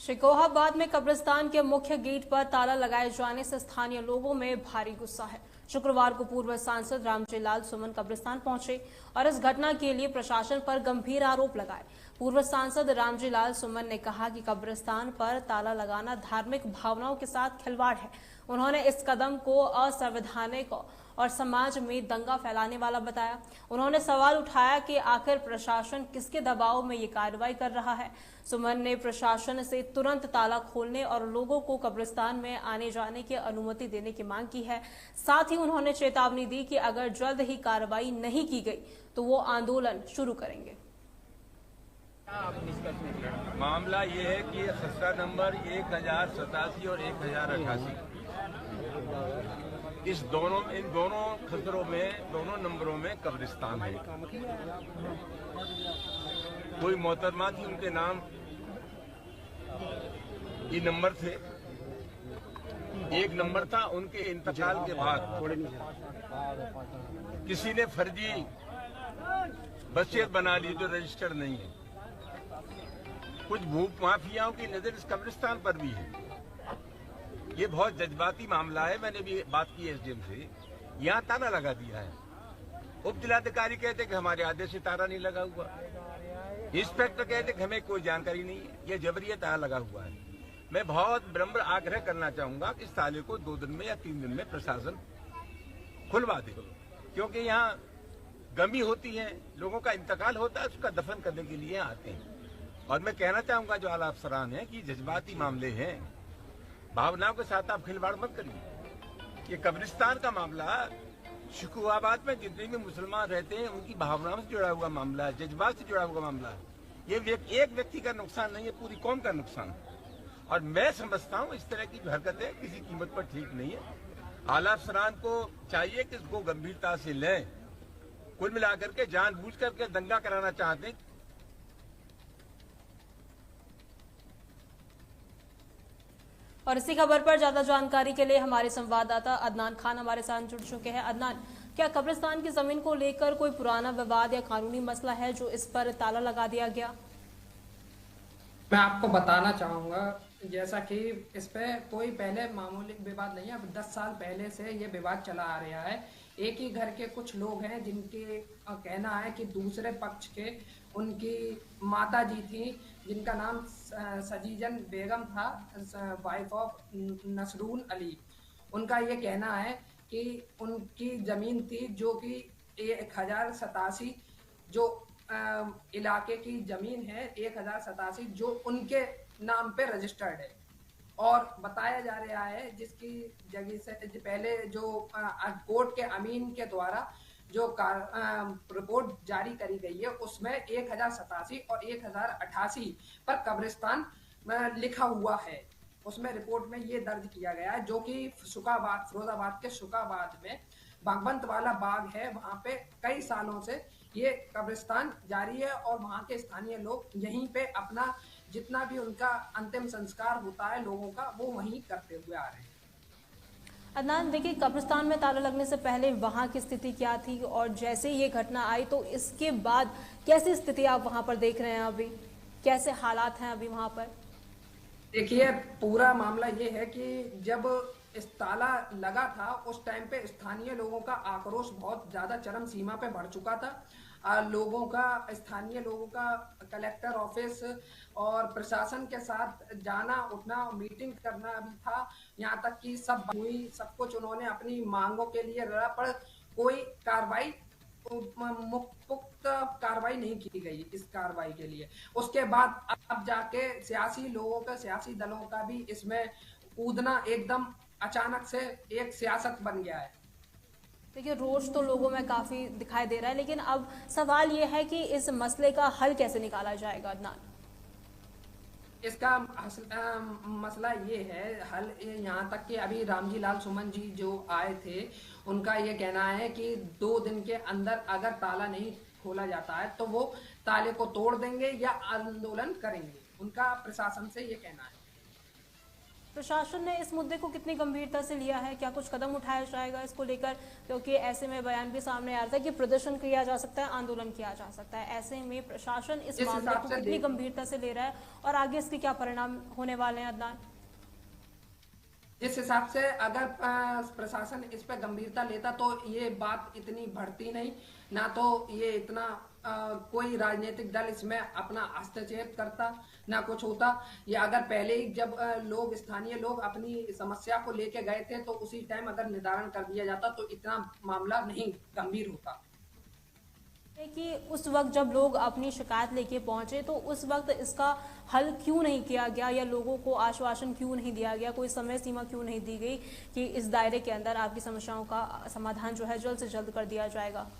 शिकोहाबाद में कब्रिस्तान के मुख्य गेट पर ताला लगाए जाने से स्थानीय लोगों में भारी गुस्सा है। शुक्रवार को पूर्व सांसद रामजीलाल सुमन कब्रिस्तान पहुंचे और इस घटना के लिए प्रशासन पर गंभीर आरोप लगाए। पूर्व सांसद रामजीलाल सुमन ने कहा कि कब्रिस्तान पर ताला लगाना धार्मिक भावनाओं के साथ खिलवाड़ है। उन्होंने इस कदम को असंवैधानिक और समाज में दंगा फैलाने वाला बताया। उन्होंने सवाल उठाया कि आखिर प्रशासन किसके दबाव में ये कार्रवाई कर रहा है। सुमन ने प्रशासन से तुरंत ताला खोलने और लोगों को कब्रिस्तान में आने जाने की अनुमति देने की मांग की है। साथ ही उन्होंने चेतावनी दी कि अगर जल्द ही कार्रवाई नहीं की गई तो वो आंदोलन शुरू करेंगे। मामला ये है कि खसरा नंबर 1087 और 1088 इन दोनों खसरों में, दोनों नंबरों में कब्रिस्तान है। कोई मोहतरमा थी, उनके नाम ये नंबर थे। एक नंबर था, उनके इंतकाल के बाद किसी ने फर्जी वसीयत बना ली जो रजिस्टर्ड नहीं है। कुछ भूख माफियाओं की नजर इस कब्रिस्तान पर भी है। ये बहुत जज्बाती मामला है। मैंने भी बात की एसडीएम से, यहाँ ताला लगा दिया है। उप जिलाधिकारी कहते कि हमारे आदेश से ताला नहीं लगा हुआ। इंस्पेक्टर कहते कि हमें कोई जानकारी नहीं है, ये जबरिया ताला लगा हुआ है। मैं बहुत विनम्र आग्रह करना चाहूंगा कि इस ताले को 2 दिन में या 3 दिन में प्रशासन खुलवा दे, क्योंकि यहाँ गमी होती है, लोगों का इंतकाल होता है, उसका दफन करने के लिए आते हैं। और मैं कहना चाहूंगा जो आला अफसरान है कि जज्बाती मामले हैं, भावनाओं के साथ आप खिलवाड़ मत करिए। ये कब्रिस्तान का मामला शिकोहाबाद में जितने भी मुसलमान रहते हैं उनकी भावनाओं से जुड़ा हुआ मामला है, जज्बात से जुड़ा हुआ मामला है। ये एक व्यक्ति का नुकसान नहीं है, पूरी कौम का नुकसान है। और मैं समझता हूँ इस तरह की जो हरकतें किसी कीमत पर ठीक नहीं है। आला अफसरान को चाहिए कि इसको गंभीरता से लें। कुल मिलाकर के जानबूझ करके दंगा कराना चाहते हैं। और इसी खबर पर ज्यादा जानकारी के लिए हमारे संवाददाता अदनान खान हमारे साथ जुड़ चुके हैं। अदनान, क्या कब्रिस्तान की जमीन को लेकर कोई पुराना विवाद या कानूनी मसला है जो इस पर ताला लगा दिया गया? मैं आपको बताना चाहूंगा, जैसा कि इस पे कोई पहले मामूली विवाद नहीं है। अब 10 साल पहले से ये विवाद चला आ रहा है। एक ही घर के कुछ लोग हैं जिनके कहना है कि दूसरे पक्ष के उनकी माता जी थी, जिनका नाम सजीजन बेगम था, वाइफ ऑफ नसरून अली। उनका ये कहना है कि उनकी जमीन थी जो कि 1087 जो इलाके की जमीन है, 1087 जो उनके नाम पे रजिस्टर्ड है। और बताया जा रहा है जिसकी जगह से पहले जो कोर्ट के अमीन के द्वारा जो रिपोर्ट जारी करी गई है उसमें 1087 और 1088 पर कब्रिस्तान लिखा हुआ है। उसमें रिपोर्ट में ये दर्ज किया गया है, जो कि फिरोजाबाद के शुकाबाद में भगवंत वाला बाग है, वहां पे कई सालों से ये कब्रिस्तान जारी है और वहां के स्थानीय लोग यहीं पे अपना जितना भी उनका अंतिम संस्कार होता है लोगों का, वो वहीं करते हुए आ रहे हैं। अदनान, देखिए, कब्रिस्तान में ताला लगने से पहले वहां की स्थिति क्या थी और जैसे ये घटना आई तो इसके बाद कैसी स्थिति आप वहां पर देख रहे हैं? अभी कैसे हालात हैं अभी वहां पर? देखिए, पूरा मामला ये है कि जब इस ताला लगा था उस टाइम पे स्थानीय लोगों का आक्रोश बहुत ज्यादा चरम सीमा पे बढ़ चुका था। स्थानीय लोगों का कलेक्टर ऑफिस और प्रशासन के साथ जाना उठना, मीटिंग करना भी था। यहाँ तक कि सब कुछ उन्होंने अपनी मांगों के लिए लड़ा, पर कोई कार्रवाई पुख्त कार्रवाई नहीं की गई इस कार्रवाई के लिए। उसके बाद अब जाके सियासी लोगों का, सियासी दलों का भी इसमें कूदना एकदम अचानक से एक सियासत बन गया है। देखिए, रोष तो लोगों में काफी दिखाई दे रहा है, लेकिन अब सवाल ये है कि इस मसले का हल कैसे निकाला जाएगा? अदनान, इसका मसला ये है, हल यहाँ तक कि अभी रामजीलाल सुमन जी जो आए थे उनका ये कहना है कि 2 दिन के अंदर अगर ताला नहीं खोला जाता है तो वो ताले को तोड़ देंगे या आंदोलन करेंगे। उनका प्रशासन से ये कहना है। प्रशासन ने इस मुद्दे को कितनी गंभीरता से लिया है, क्या कुछ कदम उठाया जाएगा इसको लेकर? क्योंकि ऐसे में बयान भी सामने आ रहा था कि प्रदर्शन किया जा सकता है, आंदोलन किया जा सकता है। ऐसे में प्रशासन इस मामले को कितनी गंभीरता से ले रहा है और आगे इसके क्या परिणाम होने वाले हैं, अदनान? जिस हिसाब से अगर प्रशासन इस पर गंभीरता लेता तो ये बात इतनी बढ़ती नहीं, ना तो ये इतना कोई राजनीतिक दल इसमें अपना हस्तक्षेप करता, ना कुछ होता। ये अगर पहले ही जब स्थानीय लोग अपनी समस्या को लेके गए थे तो उसी टाइम अगर निर्धारण कर दिया जाता तो इतना मामला नहीं गंभीर होता। कि उस वक्त जब लोग अपनी शिकायत लेके पहुंचे तो उस वक्त इसका हल क्यों नहीं किया गया, या लोगों को आश्वासन क्यों नहीं दिया गया, कोई समय सीमा क्यों नहीं दी गई कि इस दायरे के अंदर आपकी समस्याओं का समाधान जो है जल्द से जल्द कर दिया जाएगा?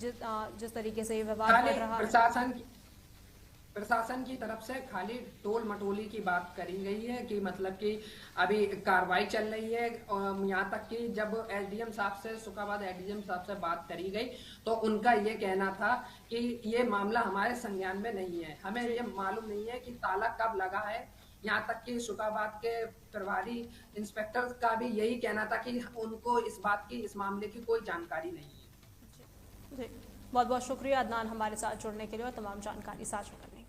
जिस तरीके से ये विवाद बढ़ रहा है, प्रशासन की तरफ से खाली टोल मटोली की बात करी गई है कि मतलब कि अभी कार्रवाई चल रही है। और यहाँ तक कि जब एसडीएम साहब से, शुक्राबाद एसडीएम साहब से बात करी गई तो उनका ये कहना था कि ये मामला हमारे संज्ञान में नहीं है, हमें ये मालूम नहीं है कि ताला कब लगा है। यहाँ तक कि शुक्राबाद के प्रभारी इंस्पेक्टर का भी यही कहना था कि उनको इस बात की, इस मामले की कोई जानकारी नहीं है। जी, बहुत बहुत शुक्रिया अदनान हमारे साथ जुड़ने के लिए और तमाम जानकारी साझा करने।